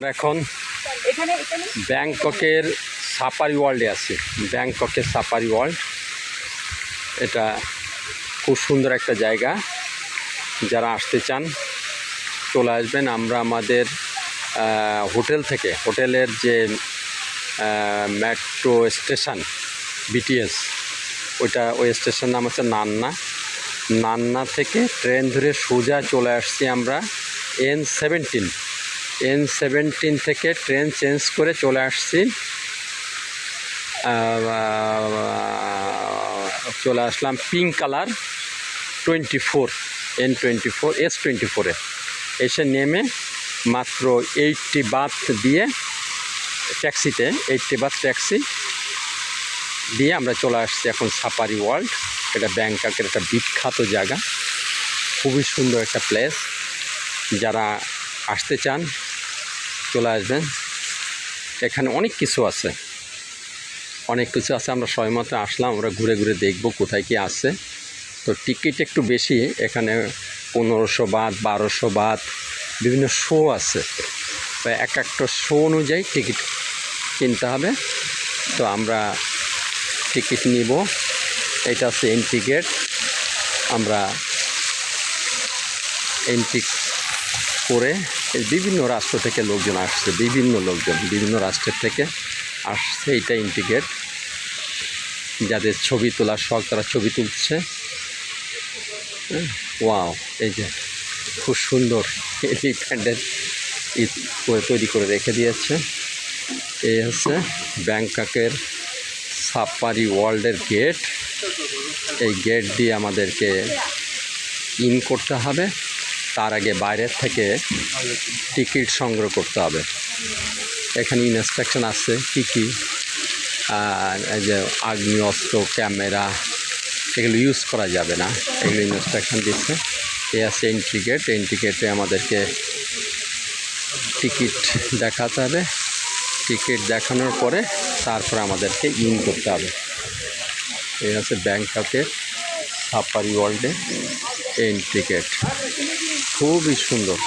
এখন ব্যাংককের সাফারি ওয়ার্ল্ডে আছি। ব্যাংককের সাফারি ওয়ার্ল্ড এটা খুব সুন্দর একটা জায়গা। যারা আসতে চান চলে আসবেন। আমরা আমাদের হোটেল থেকে, হোটেলের যে মেট্রো স্টেশন বিটিএস, ওই স্টেশন নাম হচ্ছে নান্না। নান্না থেকে ট্রেন ধরে সোজা চলে আসছি আমরা N17 থেকে ট্রেন চেঞ্জ করে চলে আসছি, চলে আসলাম পিঙ্ক কালার 24 N24 S24-এ। এসে নেমে মাত্র 80 বাত দিয়ে ট্যাক্সিতে 80 বাত ট্যাক্সি দিয়ে আমরা চলে আসছি এখন সাফারি ওয়ার্ল্ড। এটা ব্যাংককের একটা বিখ্যাত জায়গা, খুবই সুন্দর একটা প্লেস। যারা আসতে চান চলে আসবেন। এখানে অনেক কিছু আছে, আমরা সময় মতো আসলাম, আমরা ঘুরে ঘুরে দেখব কোথায় কি আছে। তো টিকিট একটু বেশি, এখানে 1500 বাত 1200 বাত বিভিন্ন শো আছে। তো একটা শো অনুযায়ী টিকিট কিনতে হবে। তো আমরা টিকিট নিব। এটা হচ্ছে এন্ট্রি গেট। আমরা এন্ট্রি করে বিভিন্ন রাষ্ট্র থেকে লোকজন আসছে, বিভিন্ন রাষ্ট্রের থেকে আসছে। এইটা এন্ট্রি গেট। যাদের ছবি তোলার শখ তারা ছবি তুলছে। ওয়াও, এই যে খুব সুন্দর এলিফ্যান্টের তৈরি করে রেখে দিয়েছে। এই হচ্ছে ব্যাংককের সাফারি ওয়ার্ল্ডের গেট। এই গেট দিয়ে আমাদেরকে ইন করতে হবে। তার আগে বাইরের থেকে টিকিট সংগ্রহ করতে হবে। এখানে ইনস্ট্রাকশন আছে কী কী, এই যে আগ্নেয়াস্ত্র, ক্যামেরা এগুলো ইউজ করা যাবে না, এগুলো ইনস্ট্রাকশন দিচ্ছে। এই আছে এন্ট্রি গেট। এন্ট্রি গেটে আমাদেরকে টিকিট দেখাতে হবে। টিকিট দেখানোর পরে তারপরে আমাদেরকে ইন করতে হবে। এই আছে ব্যাংককের সাফারি ওয়ার্ল্ডে এন্ট্রি গেট। খুবই সুন্দর।